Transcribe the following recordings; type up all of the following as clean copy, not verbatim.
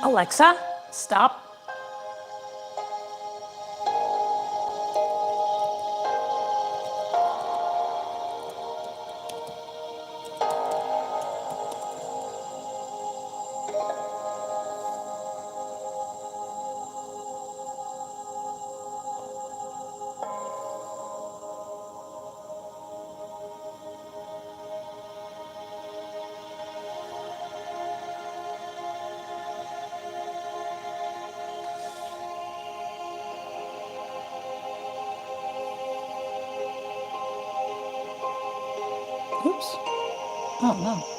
Alexa, stop. Oops. Oh no.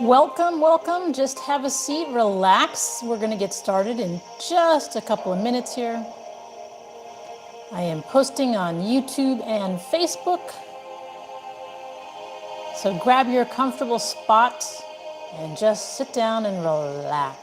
Welcome, welcome. Just have a seat, relax. We're going to get started in just a couple of minutes here. I am posting on YouTube and Facebook. So grab your comfortable spot and just sit down and relax.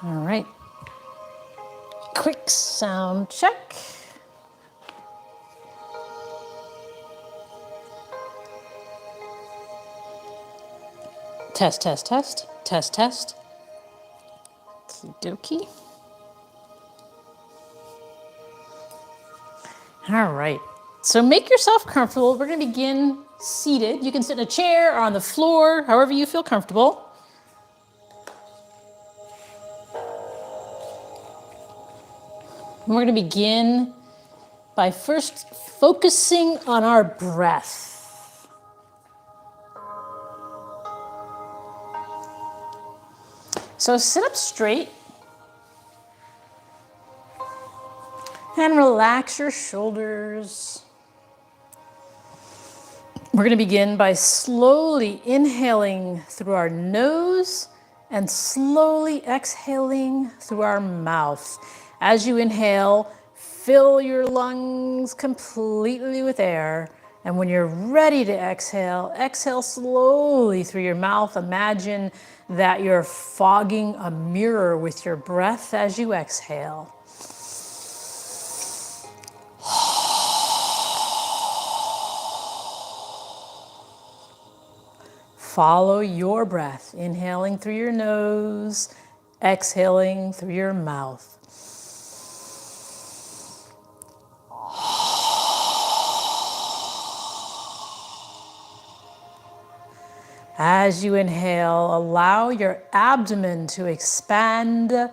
All right. Quick sound check. Test, test, test, test, test. Okie dokie. All right. So make yourself comfortable. We're going to begin seated. You can sit in a chair or on the floor, however you feel comfortable. And we're going to begin by first focusing on our breath. So sit up straight and relax your shoulders. We're going to begin by slowly inhaling through our nose and slowly exhaling through our mouth. As you inhale, fill your lungs completely with air. And when you're ready to exhale, exhale slowly through your mouth. Imagine that you're fogging a mirror with your breath as you exhale. Follow your breath, inhaling through your nose, exhaling through your mouth. As you inhale, allow your abdomen to expand. And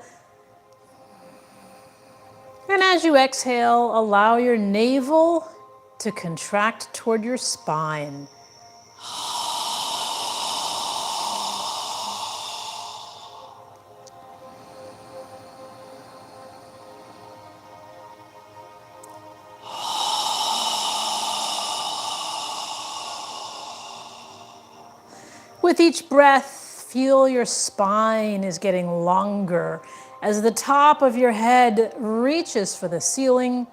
as you exhale, allow your navel to contract toward your spine. With each breath, feel your spine is getting longer as the top of your head reaches for the ceiling.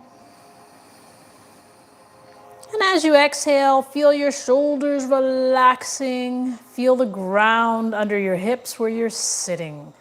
And as you exhale, feel your shoulders relaxing. Feel the ground under your hips where you're sitting.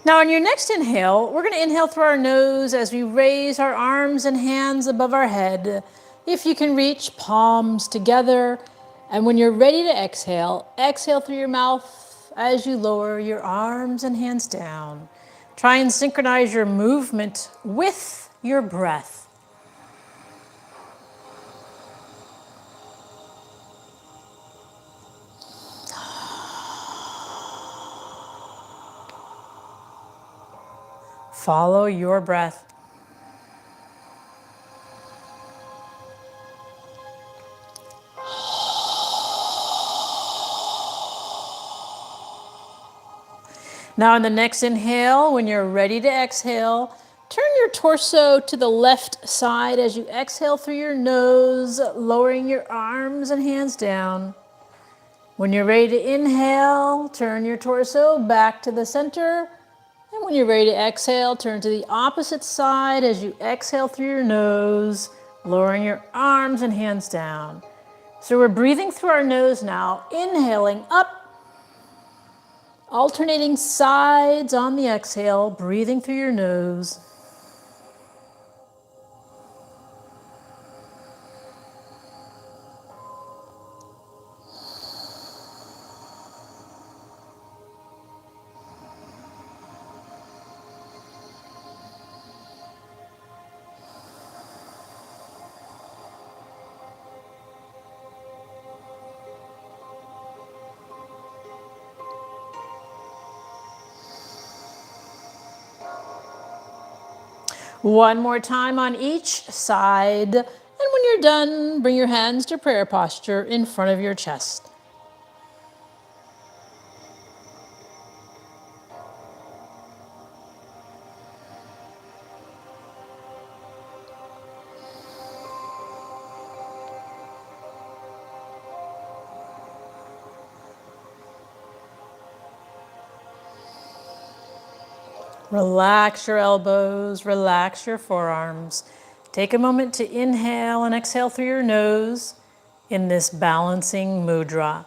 Now on your next inhale, we're going to inhale through our nose as we raise our arms and hands above our head. If you can reach, palms together. And when you're ready to exhale, exhale through your mouth as you lower your arms and hands down. Try and synchronize your movement with your breath. Follow your breath. Now on the next inhale, when you're ready to exhale, turn your torso to the left side as you exhale through your nose, lowering your arms and hands down. When you're ready to inhale, turn your torso back to the center. And when you're ready to exhale, turn to the opposite side as you exhale through your nose, lowering your arms and hands down. So we're breathing through our nose now, inhaling up, alternating sides on the exhale, breathing through your nose. One more time on each side. And when you're done, bring your hands to prayer posture in front of your chest. Relax your elbows, relax your forearms. Take a moment to inhale and exhale through your nose in this balancing mudra.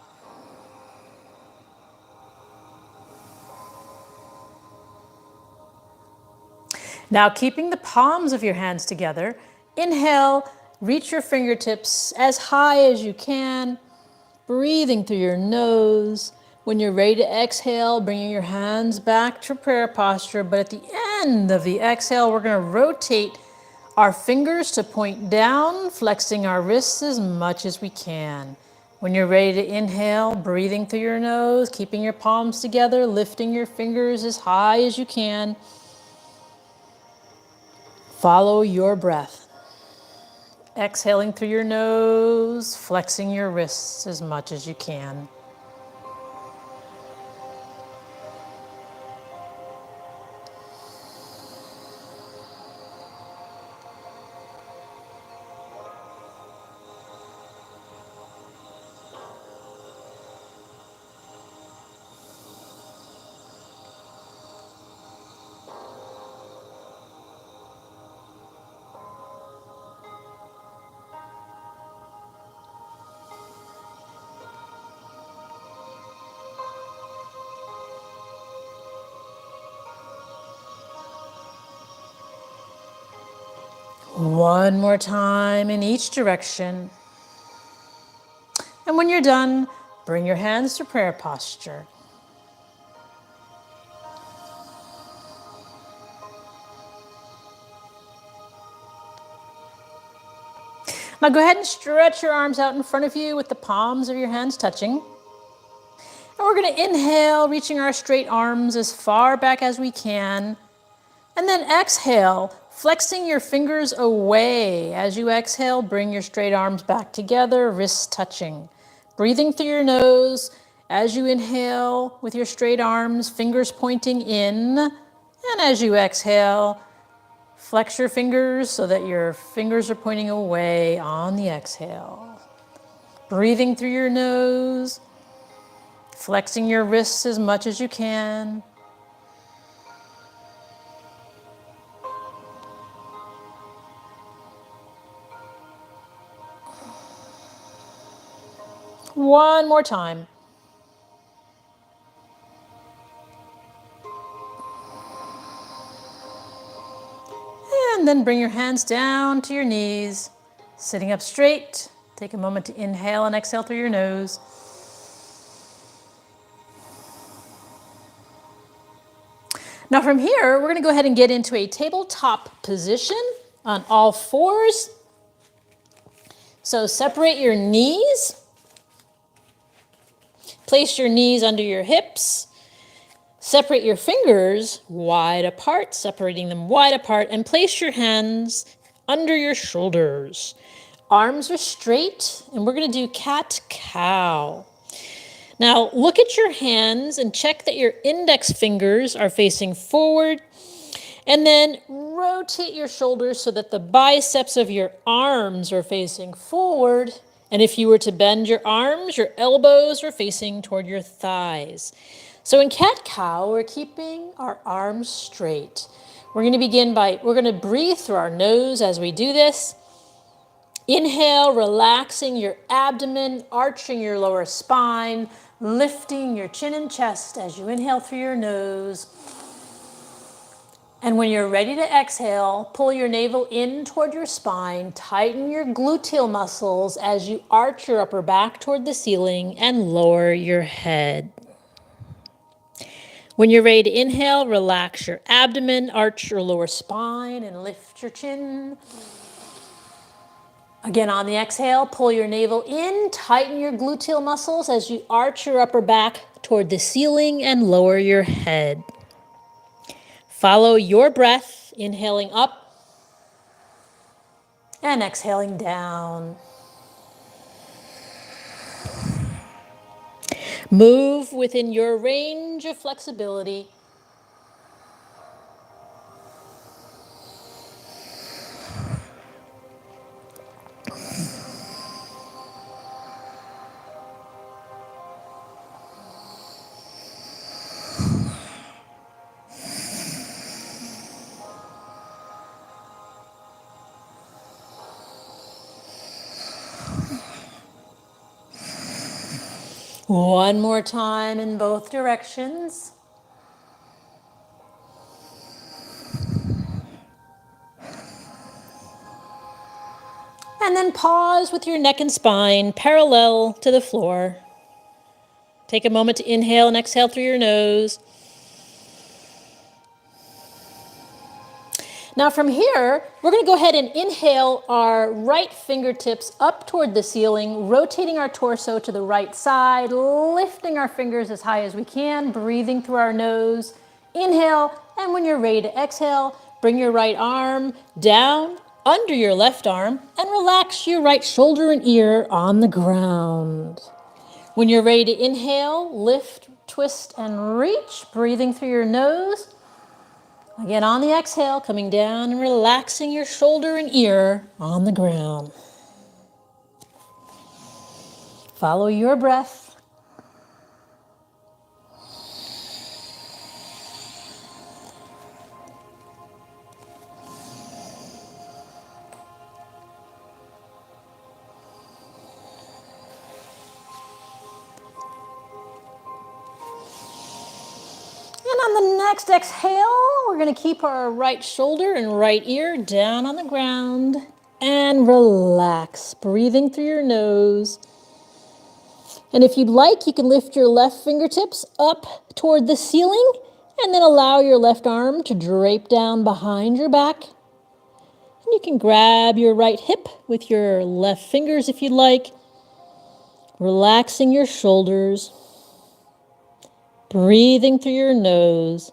Now, keeping the palms of your hands together, inhale, reach your fingertips as high as you can, breathing through your nose. When you're ready to exhale, bringing your hands back to prayer posture. But at the end of the exhale, we're going to rotate our fingers to point down, flexing our wrists as much as we can. When you're ready to inhale, breathing through your nose, keeping your palms together, lifting your fingers as high as you can. Follow your breath. Exhaling through your nose, flexing your wrists as much as you can. One more time in each direction. And when you're done, bring your hands to prayer posture. Now go ahead and stretch your arms out in front of you with the palms of your hands touching. And we're going to inhale, reaching our straight arms as far back as we can. And then exhale, flexing your fingers away. As you exhale, bring your straight arms back together, wrists touching. Breathing through your nose as you inhale with your straight arms, fingers pointing in. And as you exhale, flex your fingers so that your fingers are pointing away on the exhale. Breathing through your nose, flexing your wrists as much as you can. One more time. And then bring your hands down to your knees, sitting up straight. Take a moment to inhale and exhale through your nose. Now from here, we're going to go ahead and get into a tabletop position on all fours. So separate your knees. Place your knees under your hips. Separate your fingers wide apart, separating them wide apart, and place your hands under your shoulders. Arms are straight, and we're going to do cat-cow. Now, look at your hands and check that your index fingers are facing forward, and then rotate your shoulders so that the biceps of your arms are facing forward. And if you were to bend your arms, your elbows are facing toward your thighs. So in cat-cow, we're keeping our arms straight. We're going to breathe through our nose as we do this. Inhale, relaxing your abdomen, arching your lower spine, lifting your chin and chest as you inhale through your nose. And when you're ready to exhale, pull your navel in toward your spine, tighten your gluteal muscles as you arch your upper back toward the ceiling and lower your head. When you're ready to inhale, relax your abdomen, arch your lower spine, and lift your chin. Again, on the exhale, pull your navel in, tighten your gluteal muscles as you arch your upper back toward the ceiling and lower your head. Follow your breath, inhaling up and exhaling down. Move within your range of flexibility. One more time in both directions. And then pause with your neck and spine parallel to the floor. Take a moment to inhale and exhale through your nose. Now from here, we're going to go ahead and inhale our right fingertips up toward the ceiling, rotating our torso to the right side, lifting our fingers as high as we can, breathing through our nose. Inhale, and when you're ready to exhale, bring your right arm down under your left arm and relax your right shoulder and ear on the ground. When you're ready to inhale, lift, twist, and reach, breathing through your nose. Again, on the exhale, coming down and relaxing your shoulder and ear on the ground. Follow your breath. And on the next exhale, we're going to keep our right shoulder and right ear down on the ground and relax, breathing through your nose. And if you'd like, you can lift your left fingertips up toward the ceiling and then allow your left arm to drape down behind your back. And you can grab your right hip with your left fingers if you'd like, relaxing your shoulders, breathing through your nose.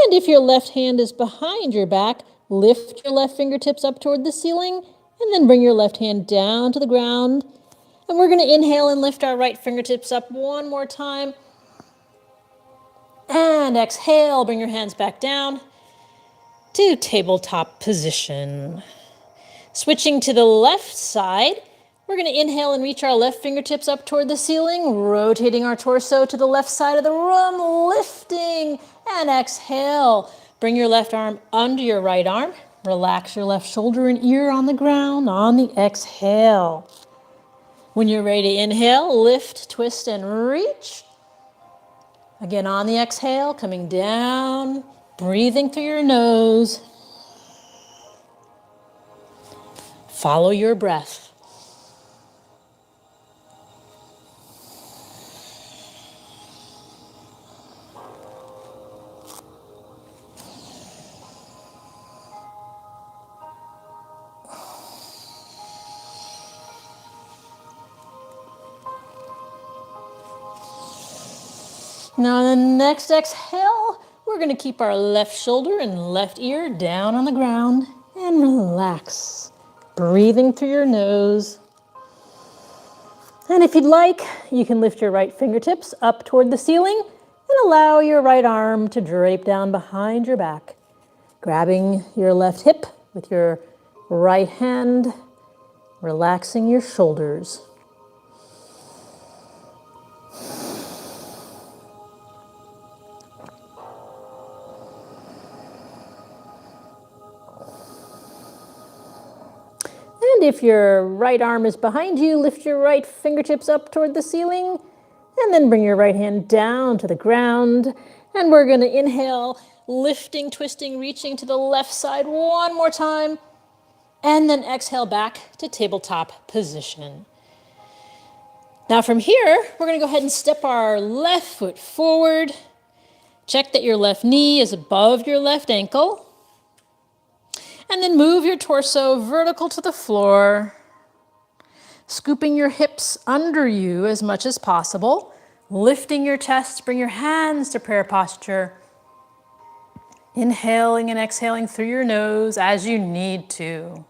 And if your left hand is behind your back, lift your left fingertips up toward the ceiling, and then bring your left hand down to the ground. And we're going to inhale and lift our right fingertips up one more time. And exhale, bring your hands back down to tabletop position. Switching to the left side, we're going to inhale and reach our left fingertips up toward the ceiling, rotating our torso to the left side of the room, lifting, and exhale. Bring your left arm under your right arm. Relax your left shoulder and ear on the ground on the exhale. When you're ready to inhale, lift, twist, and reach. Again, on the exhale, coming down, breathing through your nose. Follow your breath. Now on the next exhale, we're going to keep our left shoulder and left ear down on the ground and relax, breathing through your nose. And if you'd like, you can lift your right fingertips up toward the ceiling and allow your right arm to drape down behind your back, grabbing your left hip with your right hand, relaxing your shoulders. And if your right arm is behind you, lift your right fingertips up toward the ceiling and then bring your right hand down to the ground. And we're going to inhale, lifting, twisting, reaching to the left side one more time. And then exhale back to tabletop position. Now from here, we're going to go ahead and step our left foot forward. Check that your left knee is above your left ankle. And then move your torso vertical to the floor, scooping your hips under you as much as possible, lifting your chest, bring your hands to prayer posture, inhaling and exhaling through your nose as you need to.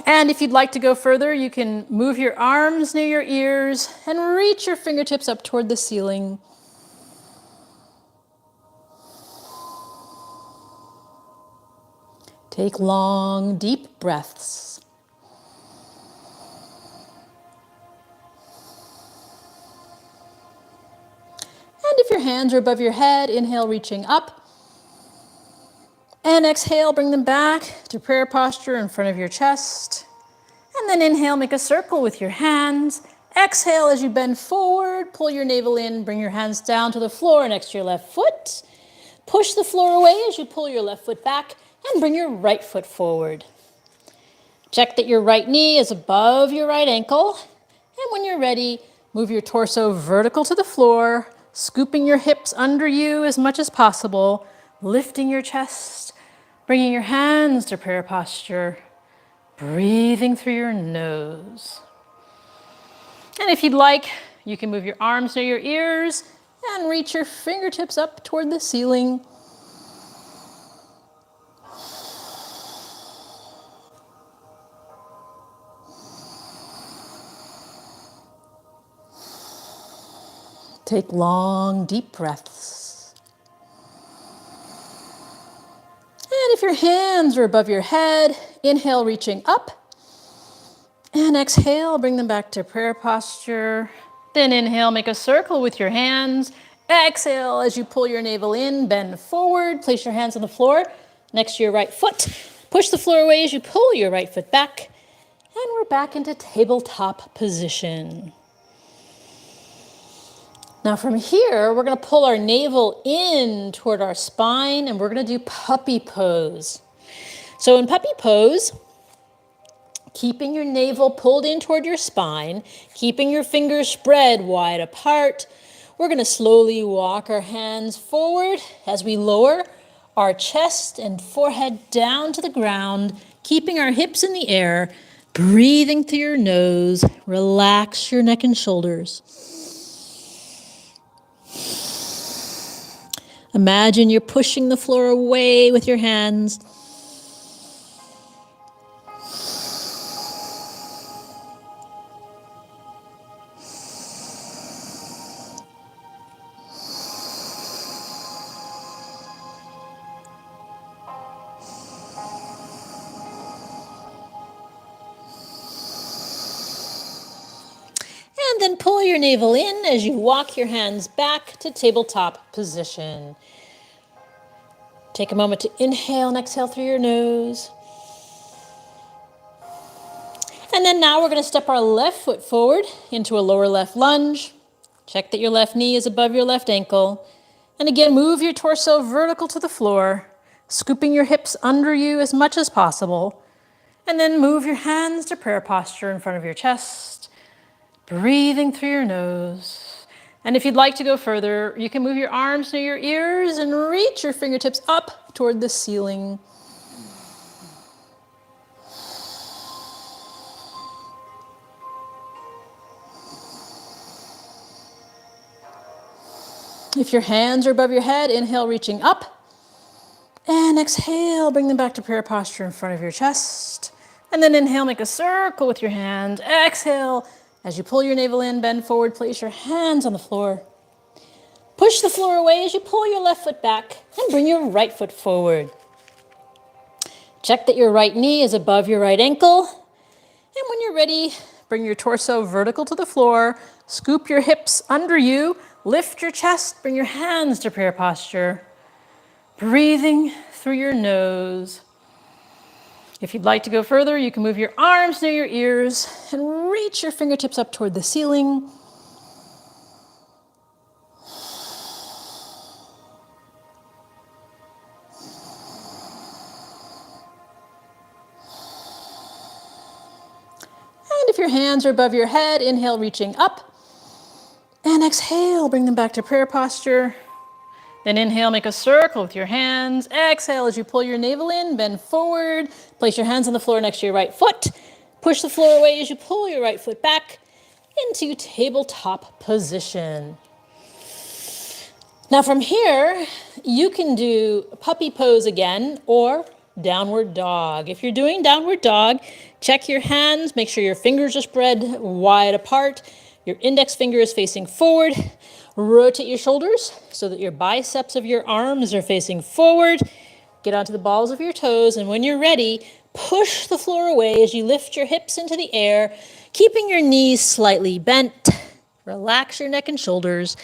And if you'd like to go further, you can move your arms near your ears and reach your fingertips up toward the ceiling. Take long, deep breaths. And if your hands are above your head, inhale, reaching up. And exhale, bring them back to prayer posture in front of your chest. And then inhale, make a circle with your hands. Exhale as you bend forward, pull your navel in, bring your hands down to the floor next to your left foot. Push the floor away as you pull your left foot back. And bring your right foot forward. Check that your right knee is above your right ankle. And when you're ready, move your torso vertical to the floor, scooping your hips under you as much as possible, lifting your chest, bringing your hands to prayer posture, breathing through your nose. And if you'd like, you can move your arms near your ears and reach your fingertips up toward the ceiling. Take long, deep breaths. And if your hands are above your head, inhale, reaching up. And exhale, bring them back to prayer posture. Then inhale, make a circle with your hands. Exhale, as you pull your navel in, bend forward. Place your hands on the floor next to your right foot. Push the floor away as you pull your right foot back. And we're back into tabletop position. Now from here, we're going to pull our navel in toward our spine and we're going to do puppy pose. So in puppy pose, keeping your navel pulled in toward your spine, keeping your fingers spread wide apart, we're going to slowly walk our hands forward as we lower our chest and forehead down to the ground, keeping our hips in the air, breathing through your nose, relax your neck and shoulders. Imagine you're pushing the floor away with your hands. And then pull your navel in as you walk your hands back to tabletop position. Take a moment to inhale and exhale through your nose. And then now we're going to step our left foot forward into a lower left lunge. Check that your left knee is above your left ankle. And again, move your torso vertical to the floor, scooping your hips under you as much as possible. And then move your hands to prayer posture in front of your chest, breathing through your nose. And if you'd like to go further, you can move your arms near your ears and reach your fingertips up toward the ceiling. If your hands are above your head, inhale, reaching up. And exhale, bring them back to prayer posture in front of your chest. And then inhale, make a circle with your hand. Exhale, as you pull your navel in, bend forward, place your hands on the floor. Push the floor away as you pull your left foot back and bring your right foot forward. Check that your right knee is above your right ankle. And when you're ready, bring your torso vertical to the floor, scoop your hips under you, lift your chest, bring your hands to prayer posture, breathing through your nose. If you'd like to go further, you can move your arms near your ears and reach your fingertips up toward the ceiling. And if your hands are above your head, inhale, reaching up. And exhale, bring them back to prayer posture. Then inhale, make a circle with your hands. Exhale as you pull your navel in, bend forward. Place your hands on the floor next to your right foot. Push the floor away as you pull your right foot back into tabletop position. Now from here, you can do puppy pose again or downward dog. If you're doing downward dog, check your hands, make sure your fingers are spread wide apart. Your index finger is facing forward. Rotate your shoulders so that your biceps of your arms are facing forward. Get onto the balls of your toes, and when you're ready, push the floor away as you lift your hips into the air, keeping your knees slightly bent. Relax your neck and shoulders,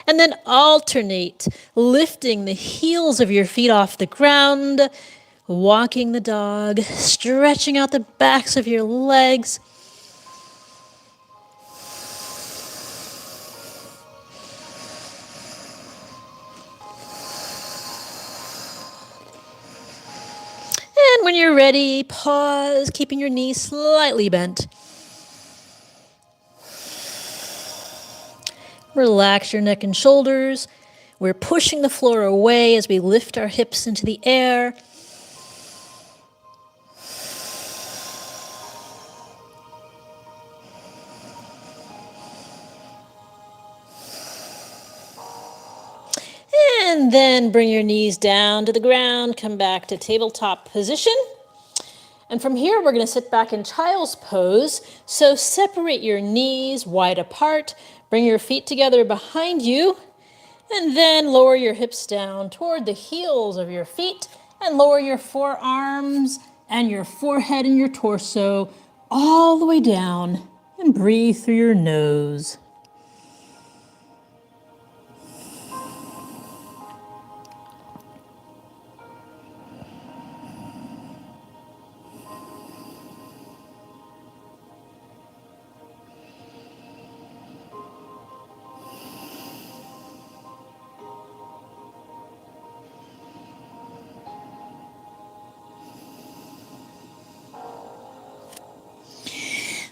and then alternate, lifting the heels of your feet off the ground, walking the dog, stretching out the backs of your legs. And when you're ready, pause, keeping your knees slightly bent. Relax your neck and shoulders. We're pushing the floor away as we lift our hips into the air. And then bring your knees down to the ground, come back to tabletop position. And from here, we're going to sit back in child's pose. So separate your knees wide apart, bring your feet together behind you, and then lower your hips down toward the heels of your feet and lower your forearms and your forehead and your torso all the way down and breathe through your nose.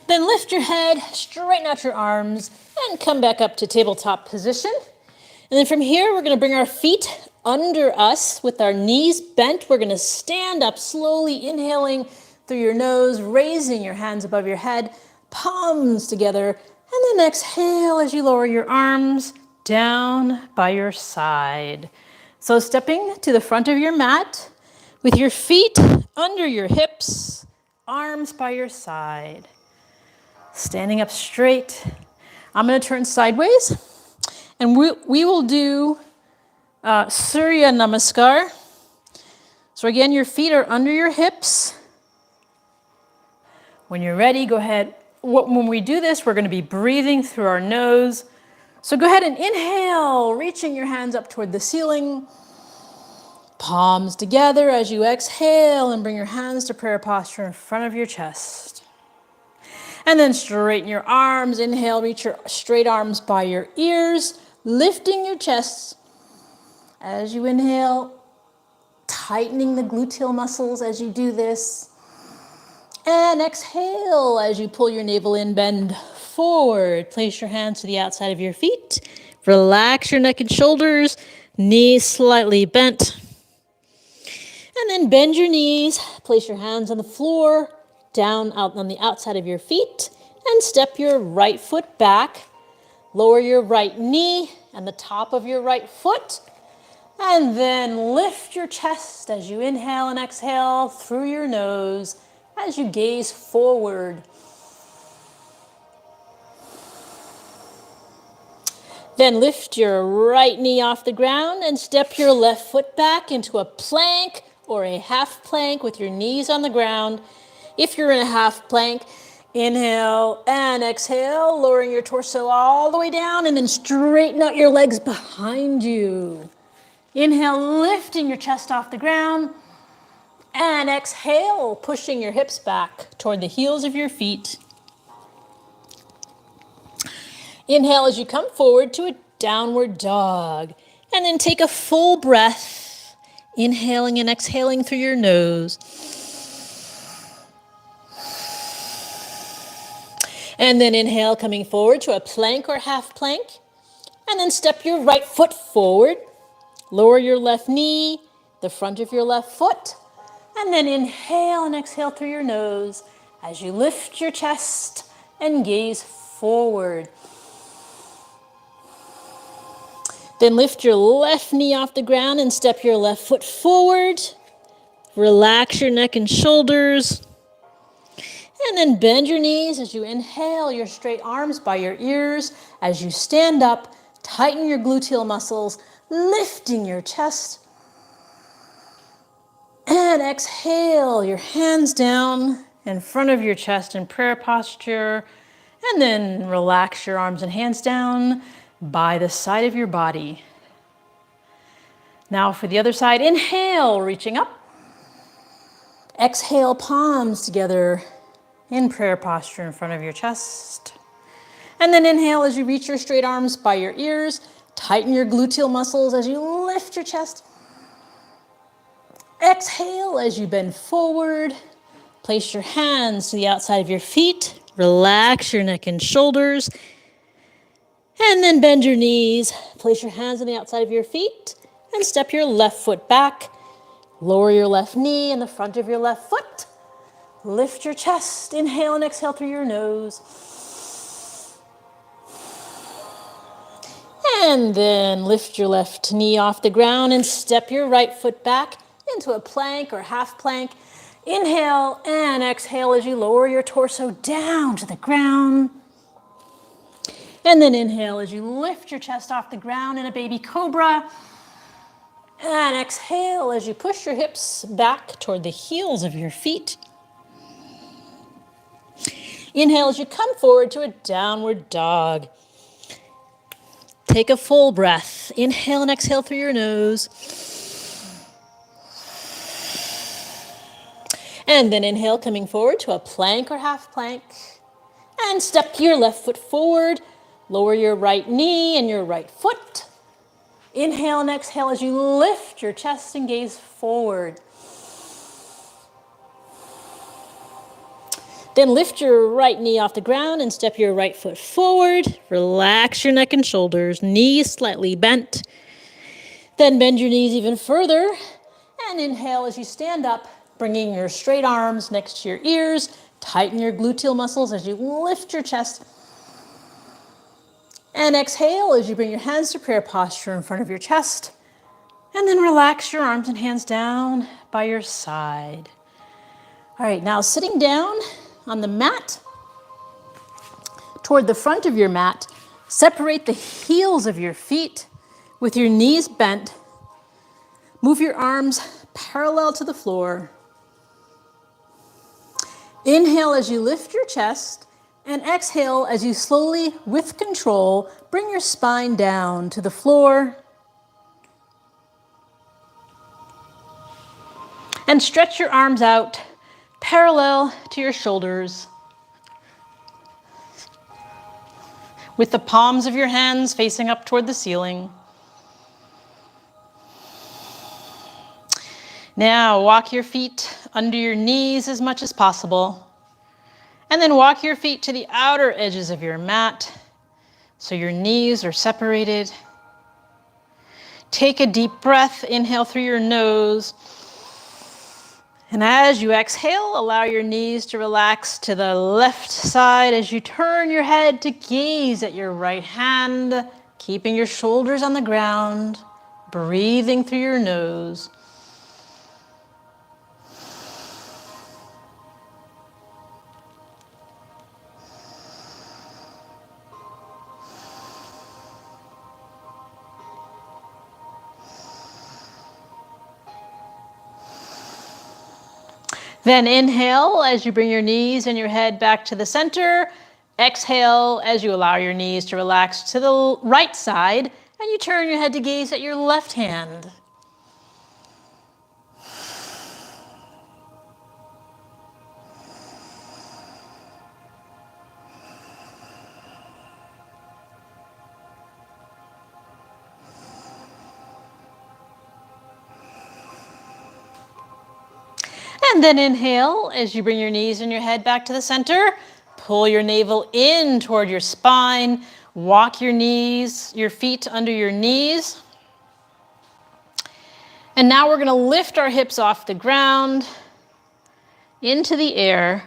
Then lift your head, straighten out your arms, and come back up to tabletop position. And then from here, we're going to bring our feet under us with our knees bent. We're going to stand up slowly, inhaling through your nose, raising your hands above your head, palms together, and then exhale as you lower your arms down by your side. So stepping to the front of your mat with your feet under your hips, arms by your side. Standing up straight. I'm going to turn sideways, and we will do Surya Namaskar. So again, your feet are under your hips. When you're ready, go ahead. When we do this, we're going to be breathing through our nose. So go ahead and inhale, reaching your hands up toward the ceiling. Palms together as you exhale and bring your hands to prayer posture in front of your chest. And then straighten your arms. Inhale, reach your straight arms by your ears, lifting your chest. As you inhale, tightening the gluteal muscles as you do this. And exhale as you pull your navel in, bend forward. Place your hands to the outside of your feet. Relax your neck and shoulders, knees slightly bent. And then bend your knees, place your hands on the floor, down out on the outside of your feet, and step your right foot back. Lower your right knee and the top of your right foot. And then lift your chest as you inhale and exhale through your nose as you gaze forward. Then lift your right knee off the ground and step your left foot back into a plank or a half plank with your knees on the ground. If you're in a half plank, inhale and exhale, lowering your torso all the way down, and then straighten out your legs behind you. Inhale, lifting your chest off the ground, and exhale, pushing your hips back toward the heels of your feet. Inhale as you come forward to a downward dog, and then take a full breath, inhaling and exhaling through your nose. And then inhale, coming forward to a plank or half plank, and then step your right foot forward, lower your left knee, the front of your left foot, and then inhale and exhale through your nose as you lift your chest and gaze forward. Then lift your left knee off the ground and step your left foot forward. Relax your neck and shoulders. And then bend your knees as you inhale, your straight arms by your ears. As you stand up, tighten your gluteal muscles, lifting your chest. And exhale, your hands down in front of your chest in prayer posture. And then relax your arms and hands down by the side of your body. Now for the other side, inhale, reaching up. Exhale, palms together in prayer posture in front of your chest. And then inhale as you reach your straight arms by your ears. Tighten your gluteal muscles as you lift your chest. Exhale as you bend forward. Place your hands to the outside of your feet. Relax your neck and shoulders. And then bend your knees. Place your hands on the outside of your feet and step your left foot back. Lower your left knee and the front of your left foot. Lift your chest. Inhale and exhale through your nose. And then lift your left knee off the ground and step your right foot back into a plank or half plank. Inhale and exhale as you lower your torso down to the ground. And then inhale as you lift your chest off the ground in a baby cobra. And exhale as you push your hips back toward the heels of your feet. Inhale as you come forward to a downward dog. Take a full breath. Inhale and exhale through your nose. And then inhale, coming forward to a plank or half plank. And step your left foot forward. Lower your right knee and your right foot. Inhale and exhale as you lift your chest and gaze forward. Then lift your right knee off the ground and step your right foot forward. Relax your neck and shoulders, knees slightly bent. Then bend your knees even further and inhale as you stand up, bringing your straight arms next to your ears. Tighten your gluteal muscles as you lift your chest. And exhale as you bring your hands to prayer posture in front of your chest. And then relax your arms and hands down by your side. All right, now sitting down on the mat, toward the front of your mat, separate the heels of your feet with your knees bent. Move your arms parallel to the floor. Inhale as you lift your chest, and exhale as you slowly, with control, bring your spine down to the floor. And stretch your arms out parallel to your shoulders, with the palms of your hands facing up toward the ceiling. Now walk your feet under your knees as much as possible. And then walk your feet to the outer edges of your mat so your knees are separated. Take a deep breath, inhale through your nose. And as you exhale, allow your knees to relax to the left side as you turn your head to gaze at your right hand, keeping your shoulders on the ground, breathing through your nose. Then inhale as you bring your knees and your head back to the center. Exhale as you allow your knees to relax to the right side and you turn your head to gaze at your left hand. And then inhale as you bring your knees and your head back to the center. Pull your navel in toward your spine. Walk your feet under your knees. And now we're going to lift our hips off the ground into the air.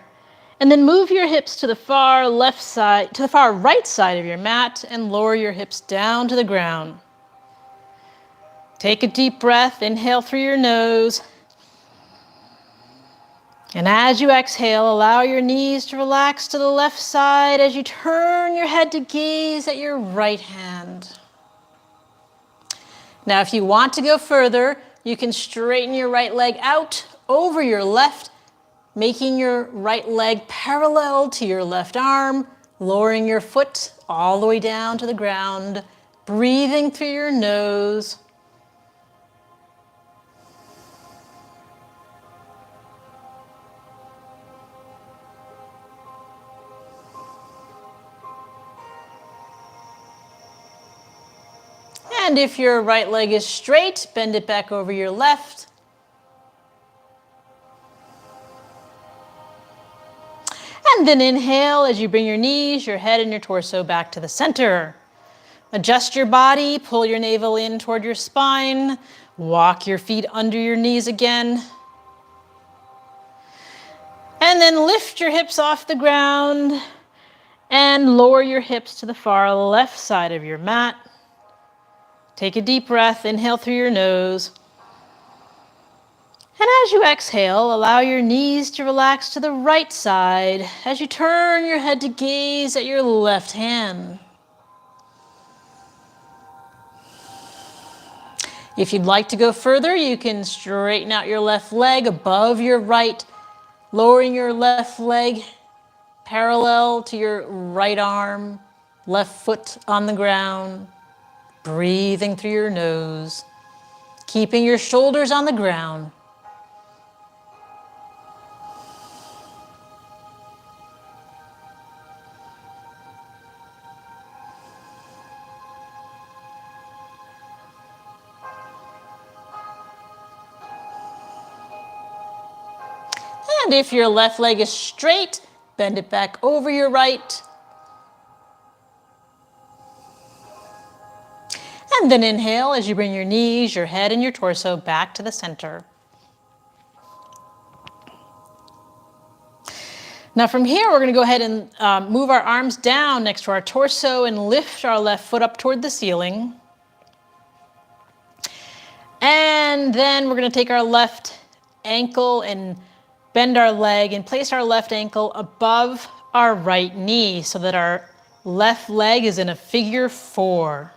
And then move your hips to the far right side of your mat and lower your hips down to the ground. Take a deep breath. Inhale through your nose. And as you exhale, allow your knees to relax to the left side as you turn your head to gaze at your right hand. Now, if you want to go further, you can straighten your right leg out over your left, making your right leg parallel to your left arm, lowering your foot all the way down to the ground, breathing through your nose. And if your right leg is straight, bend it back over your left. And then inhale as you bring your knees, your head, and your torso back to the center. Adjust your body, pull your navel in toward your spine, walk your feet under your knees again. And then lift your hips off the ground and lower your hips to the far left side of your mat. Take a deep breath, inhale through your nose. And as you exhale, allow your knees to relax to the right side as you turn your head to gaze at your left hand. If you'd like to go further, you can straighten out your left leg above your right, lowering your left leg parallel to your right arm, left foot on the ground. Breathing through your nose, keeping your shoulders on the ground. And if your left leg is straight, bend it back over your right. And then inhale as you bring your knees, your head, and your torso back to the center. Now from here, we're going to go ahead and move our arms down next to our torso and lift our left foot up toward the ceiling. And then we're going to take our left ankle and bend our leg and place our left ankle above our right knee so that our left leg is in a figure 4.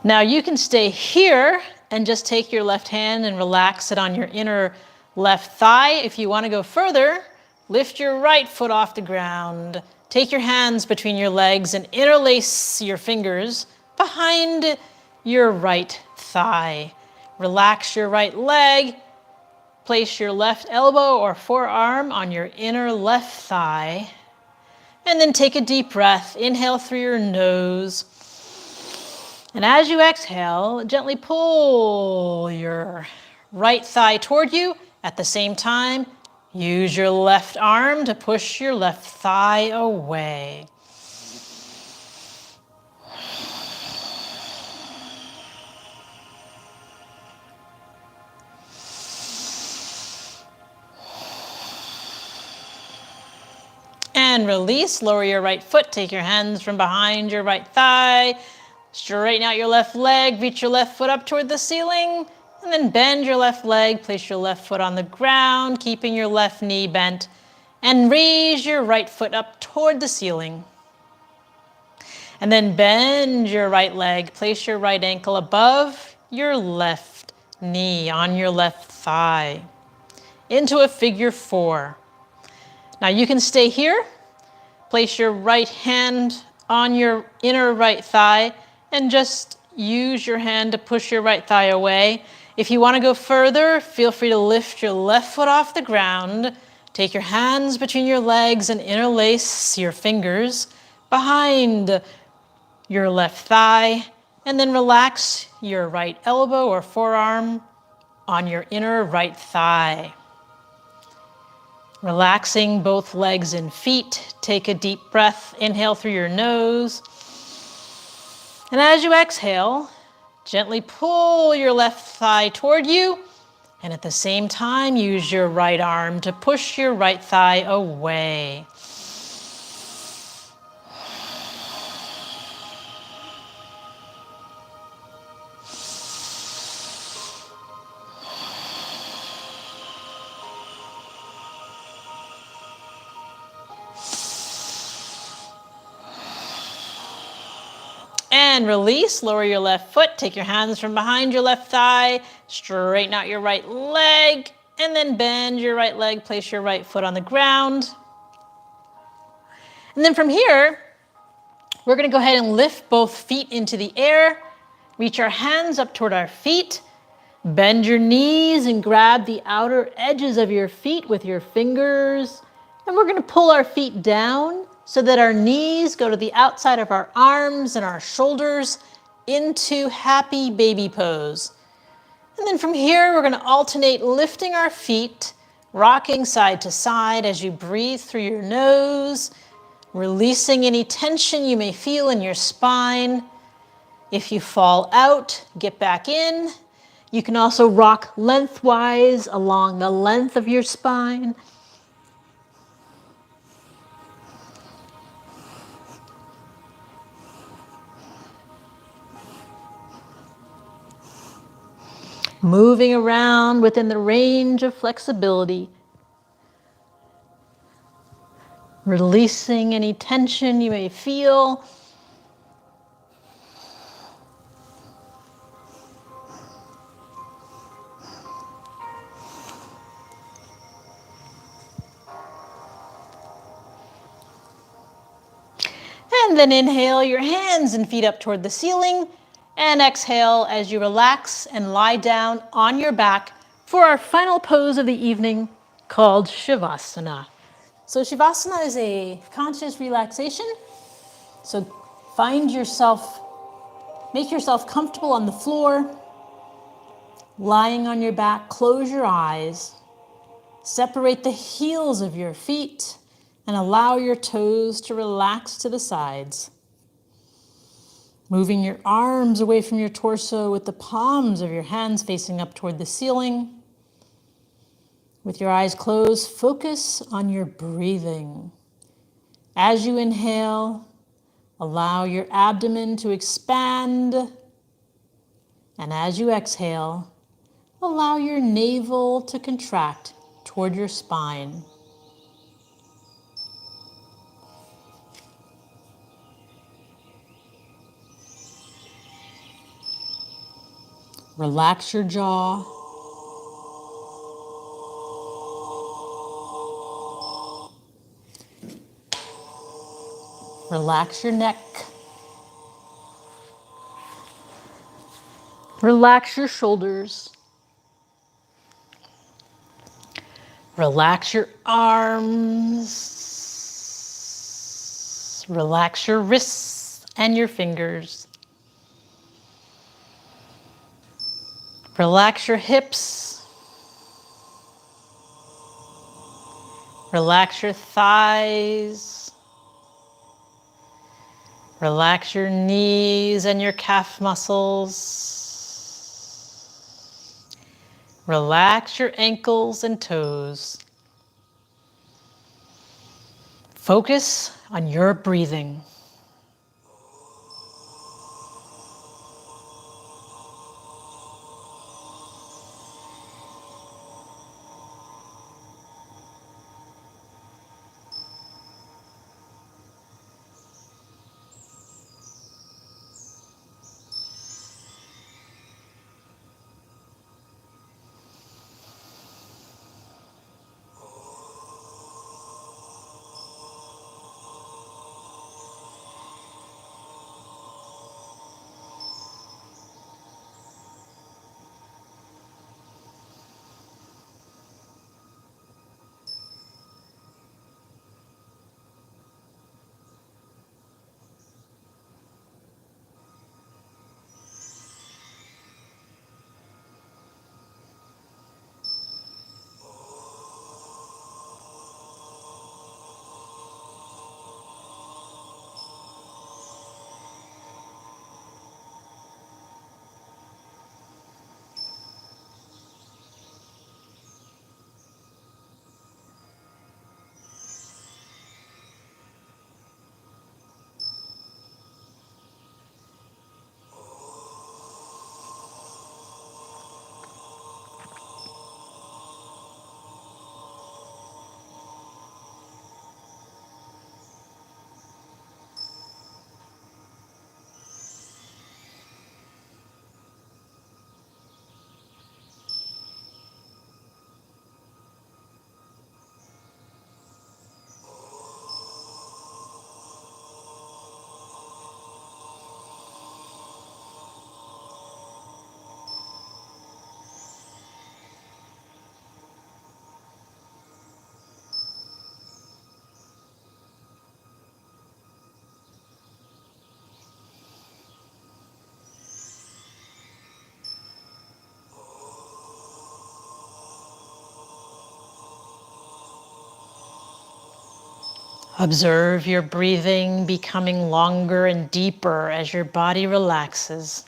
Now you can stay here and just take your left hand and relax it on your inner left thigh. If you want to go further, lift your right foot off the ground. Take your hands between your legs and interlace your fingers behind your right thigh. Relax your right leg. Place your left elbow or forearm on your inner left thigh. And then take a deep breath. Inhale through your nose. And as you exhale, gently pull your right thigh toward you. At the same time, use your left arm to push your left thigh away. And release, lower your right foot, take your hands from behind your right thigh, straighten out your left leg, reach your left foot up toward the ceiling, and then bend your left leg, place your left foot on the ground, keeping your left knee bent, and raise your right foot up toward the ceiling. And then bend your right leg, place your right ankle above your left knee on your left thigh into a figure 4. Now you can stay here, place your right hand on your inner right thigh, and just use your hand to push your right thigh away. If you want to go further, feel free to lift your left foot off the ground. Take your hands between your legs and interlace your fingers behind your left thigh. And then relax your right elbow or forearm on your inner right thigh. Relaxing both legs and feet. Take a deep breath. Inhale through your nose. And as you exhale, gently pull your left thigh toward you, and at the same time, use your right arm to push your right thigh away. And release, lower your left foot, take your hands from behind your left thigh, straighten out your right leg, and then bend your right leg, place your right foot on the ground. And then from here, we're going to go ahead and lift both feet into the air, reach our hands up toward our feet, bend your knees and grab the outer edges of your feet with your fingers. And we're going to pull our feet down so that our knees go to the outside of our arms and our shoulders into happy baby pose. And then from here, we're going to alternate lifting our feet, rocking side to side as you breathe through your nose, releasing any tension you may feel in your spine. If you fall out, get back in. You can also rock lengthwise along the length of your spine. Moving around within the range of flexibility. Releasing any tension you may feel. And then inhale your hands and feet up toward the ceiling. And exhale as you relax and lie down on your back for our final pose of the evening called Shavasana. So Shavasana is a conscious relaxation. So make yourself comfortable on the floor, lying on your back, close your eyes, Separate the heels of your feet and allow your toes to relax to the sides. Moving your arms away from your torso with the palms of your hands facing up toward the ceiling. With your eyes closed, focus on your breathing. As you inhale, allow your abdomen to expand. And as you exhale, allow your navel to contract toward your spine. Relax your jaw. Relax your neck. Relax your shoulders. Relax your arms. Relax your wrists and your fingers. Relax your hips. Relax your thighs. Relax your knees and your calf muscles. Relax your ankles and toes. Focus on your breathing. Observe your breathing becoming longer and deeper as your body relaxes.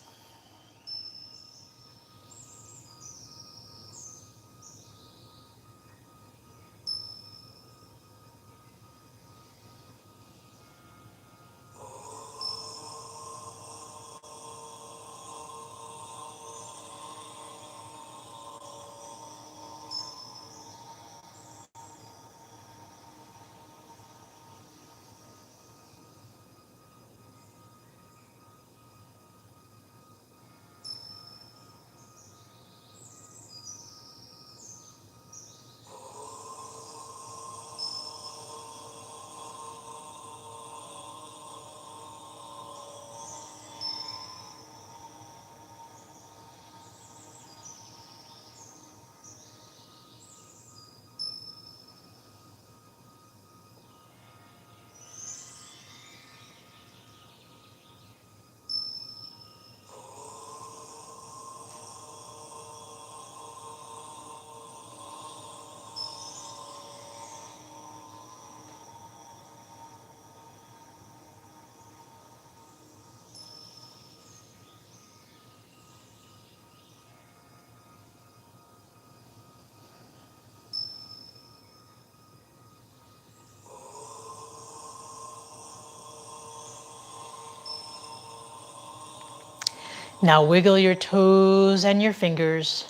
Now wiggle your toes and your fingers.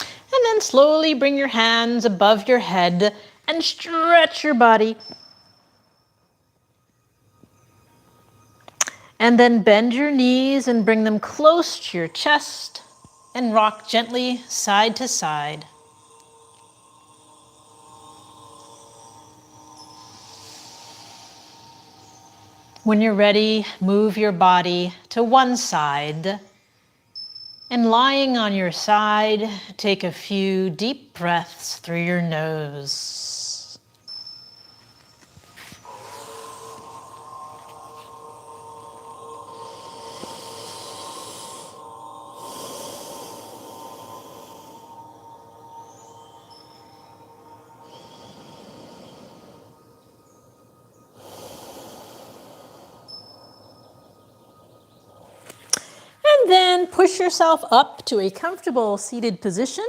And then slowly bring your hands above your head and stretch your body. And then bend your knees and bring them close to your chest and rock gently side to side. When you're ready, move your body to one side. And lying on your side, take a few deep breaths through your nose. And then push yourself up to a comfortable seated position.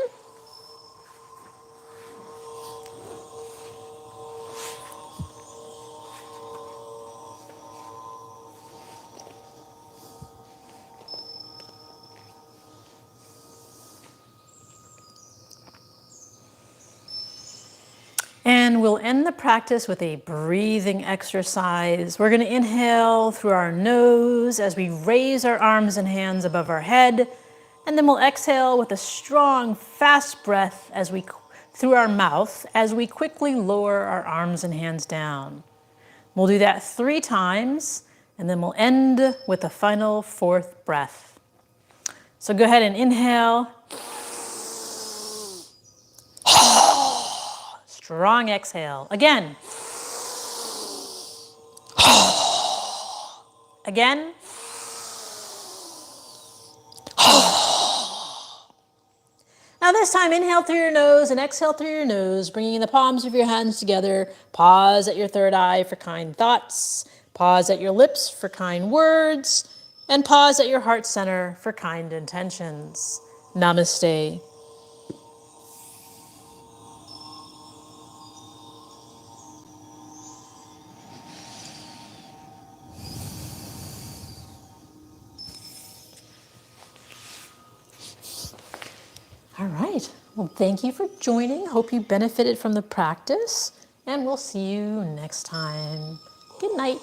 And we'll end the practice with a breathing exercise. We're going to inhale through our nose as we raise our arms and hands above our head. And then we'll exhale with a strong, fast breath through our mouth as we quickly lower our arms and hands down. We'll do that 3 times, and then we'll end with a final 4th breath. So go ahead and inhale. Strong exhale. Again. Again. Now this time, inhale through your nose and exhale through your nose, bringing the palms of your hands together. Pause at your third eye for kind thoughts. Pause at your lips for kind words. And pause at your heart center for kind intentions. Namaste. All right. Well, thank you for joining. Hope you benefited from the practice, and we'll see you next time. Good night.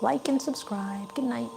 Like and subscribe. Good night.